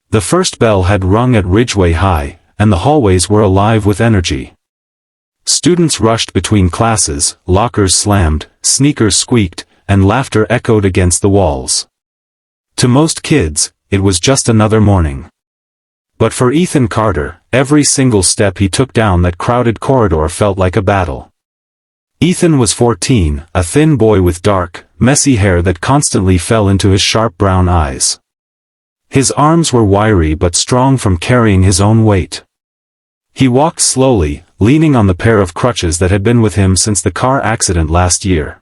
The first bell had rung at Ridgeway High, and the hallways were alive with energy. Students rushed between classes, lockers slammed, sneakers squeaked, and laughter echoed against the walls. To most kids, it was just another morning. But for Ethan Carter, every single step he took down that crowded corridor felt like a battle. Ethan was 14, a thin boy with dark, messy hair that constantly fell into his sharp brown eyes. His arms were wiry but strong from carrying his own weight. He walked slowly, leaning on the pair of crutches that had been with him since the car accident last year.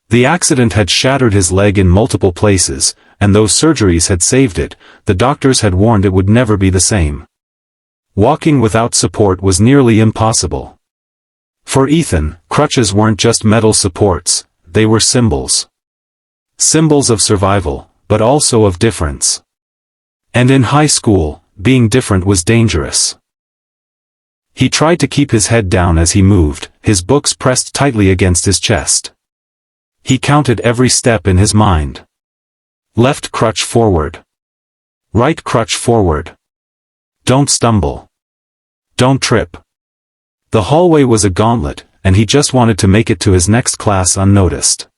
The accident had shattered his leg in multiple places, and though surgeries had saved it, the doctors had warned it would never be the same. Walking without support was nearly impossible. For Ethan, crutches weren't just metal supports, they were symbols. Symbols of survival, but also of difference. And in high school, being different was dangerous. He tried to keep his head down as he moved, his books pressed tightly against his chest. He counted every step in his mind. Left crutch forward. Right crutch forward. Don't stumble. Don't trip. The hallway was a gauntlet, and he just wanted to make it to his next class unnoticed.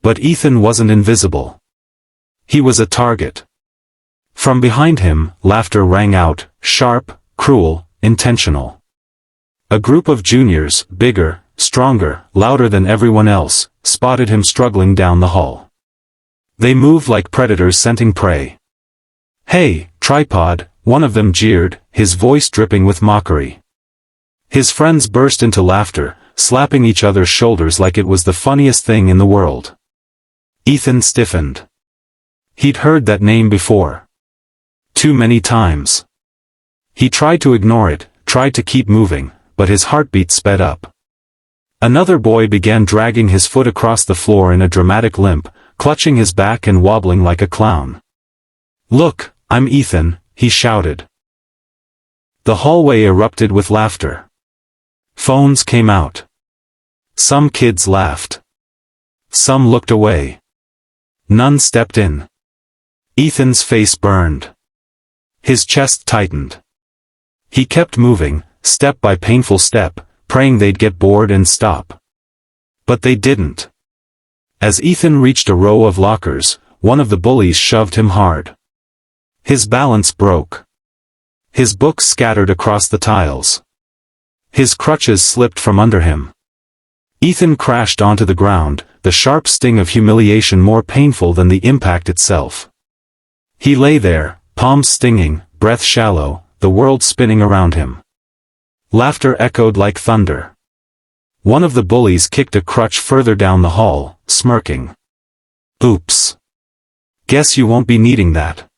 But Ethan wasn't invisible. He was a target. From behind him, laughter rang out, sharp, cruel, intentional. A group of juniors, bigger, stronger, louder than everyone else, spotted him struggling down the hall. They moved like predators scenting prey. "Hey, tripod," one of them jeered, his voice dripping with mockery. His friends burst into laughter, slapping each other's shoulders like it was the funniest thing in the world. Ethan stiffened. He'd heard that name before. Too many times. He tried to ignore it, tried to keep moving, but his heartbeat sped up. Another boy began dragging his foot across the floor in a dramatic limp, clutching his back and wobbling like a clown. "Look, I'm Ethan," he shouted. The hallway erupted with laughter. Phones came out. Some kids laughed. Some looked away. None stepped in. Ethan's face burned. His chest tightened. He kept moving, step by painful step, praying they'd get bored and stop. But they didn't. As Ethan reached a row of lockers, one of the bullies shoved him hard. His balance broke. His books scattered across the tiles. His crutches slipped from under him. Ethan crashed onto the ground, the sharp sting of humiliation more painful than the impact itself. He lay there, palms stinging, breath shallow, the world spinning around him. Laughter echoed like thunder. One of the bullies kicked a crutch further down the hall, smirking. "Oops. Guess you won't be needing that."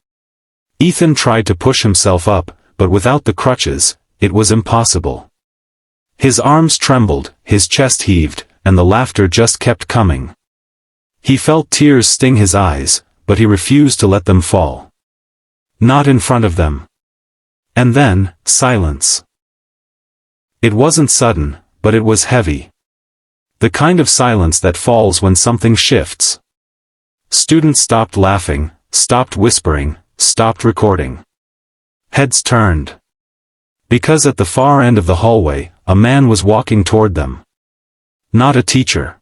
Ethan tried to push himself up, but without the crutches, it was impossible. His arms trembled, his chest heaved, and the laughter just kept coming. He felt tears sting his eyes, but he refused to let them fall. Not in front of them. And then, silence. It wasn't sudden, but it was heavy. The kind of silence that falls when something shifts. Students stopped laughing, stopped whispering, stopped recording. Heads turned. Because at the far end of the hallway, a man was walking toward them. Not a teacher.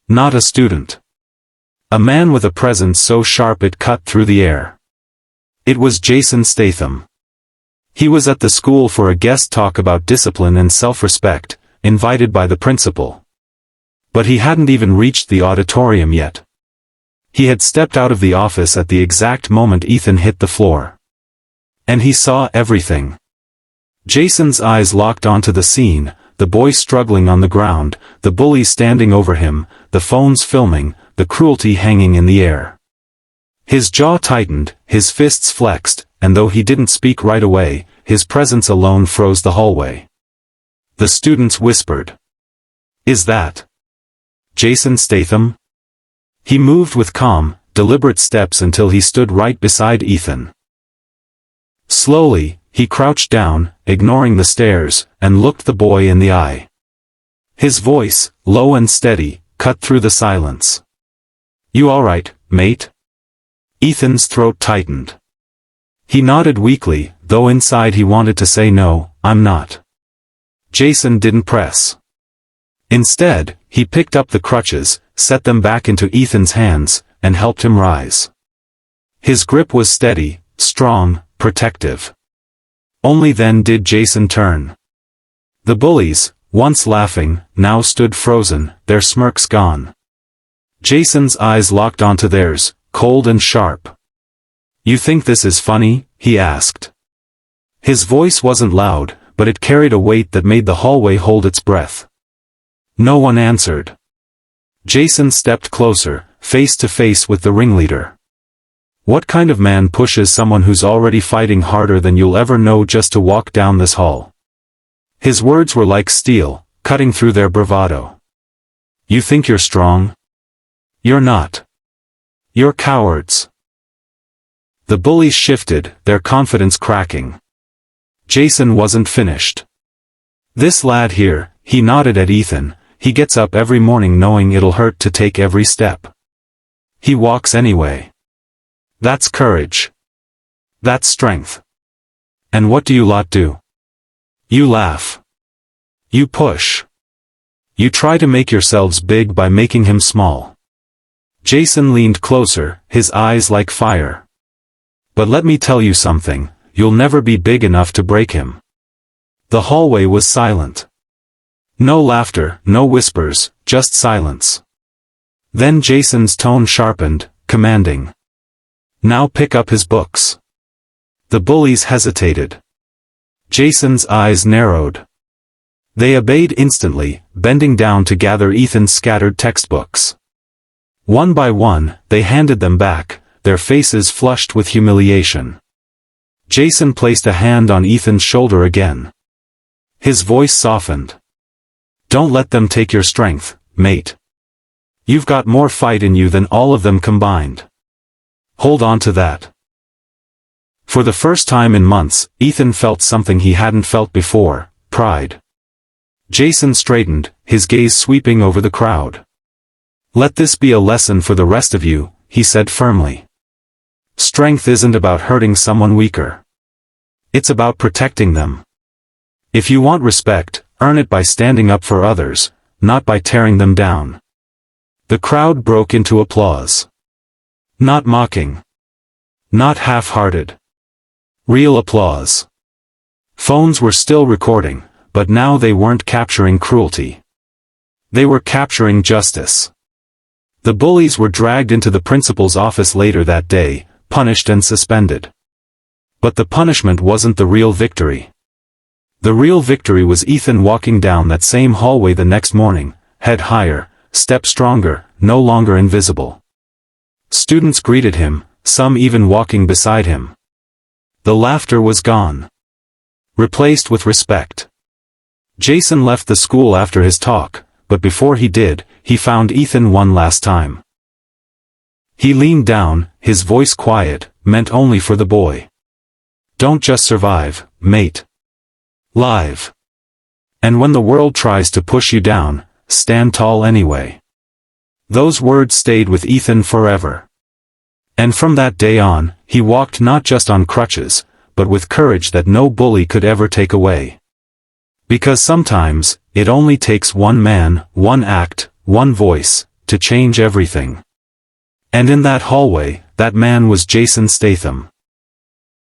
Not a student. A man with a presence so sharp it cut through the air. It was Jason Statham. He was at the school for a guest talk about discipline and self-respect, invited by the principal. But he hadn't even reached the auditorium yet. He had stepped out of the office at the exact moment Ethan hit the floor. And he saw everything. Jason's eyes locked onto the scene, the boy struggling on the ground, the bully standing over him, the phones filming, the cruelty hanging in the air. His jaw tightened, his fists flexed, and though he didn't speak right away, his presence alone froze the hallway. The students whispered. "Is that Jason Statham?" He moved with calm, deliberate steps until he stood right beside Ethan. Slowly, he crouched down, ignoring the stares, and looked the boy in the eye. His voice, low and steady, cut through the silence. "You all right, mate?" Ethan's throat tightened. He nodded weakly, though inside he wanted to say no, I'm not. Jason didn't press. Instead, he picked up the crutches, set them back into Ethan's hands, and helped him rise. His grip was steady, strong, protective. Only then did Jason turn. The bullies, once laughing, now stood frozen, their smirks gone. Jason's eyes locked onto theirs, cold and sharp. You think this is funny? He asked. His voice wasn't loud, but it carried a weight that made the hallway hold its breath. No one answered. Jason stepped closer, face to face with the ringleader. What kind of man pushes someone who's already fighting harder than you'll ever know just to walk down this hall? His words were like steel, cutting through their bravado. You think you're strong? You're not. You're cowards. The bullies shifted, their confidence cracking. Jason wasn't finished. This lad here, he nodded at Ethan, he gets up every morning knowing it'll hurt to take every step. He walks anyway. That's courage. That's strength. And what do you lot do? You laugh. You push. You try to make yourselves big by making him small. Jason leaned closer, his eyes like fire. But let me tell you something, you'll never be big enough to break him. The hallway was silent. No laughter, no whispers, just silence. Then Jason's tone sharpened, commanding. Now pick up his books. The bullies hesitated. Jason's eyes narrowed. They obeyed instantly, bending down to gather Ethan's scattered textbooks. One by one, they handed them back, their faces flushed with humiliation. Jason placed a hand on Ethan's shoulder again. His voice softened. Don't let them take your strength, mate. You've got more fight in you than all of them combined. Hold on to that. For the first time in months, Ethan felt something he hadn't felt before, pride. Jason straightened, his gaze sweeping over the crowd. Let this be a lesson for the rest of you, he said firmly. Strength isn't about hurting someone weaker. It's about protecting them. If you want respect, earn it by standing up for others, not by tearing them down. The crowd broke into applause. Not mocking. Not half-hearted. Real applause. Phones were still recording, but now they weren't capturing cruelty. They were capturing justice. The bullies were dragged into the principal's office later that day, punished and suspended. But the punishment wasn't the real victory. The real victory was Ethan walking down that same hallway the next morning, head higher, step stronger, no longer invisible. Students greeted him, some even walking beside him. The laughter was gone. Replaced with respect. Jason left the school after his talk, but before he did, he found Ethan one last time. He leaned down, his voice quiet, meant only for the boy. Don't just survive, mate. Live. And when the world tries to push you down, stand tall anyway. Those words stayed with Ethan forever. And from that day on, he walked not just on crutches, but with courage that no bully could ever take away. Because sometimes, it only takes one man, one act, one voice, to change everything. And in that hallway, that man was Jason Statham.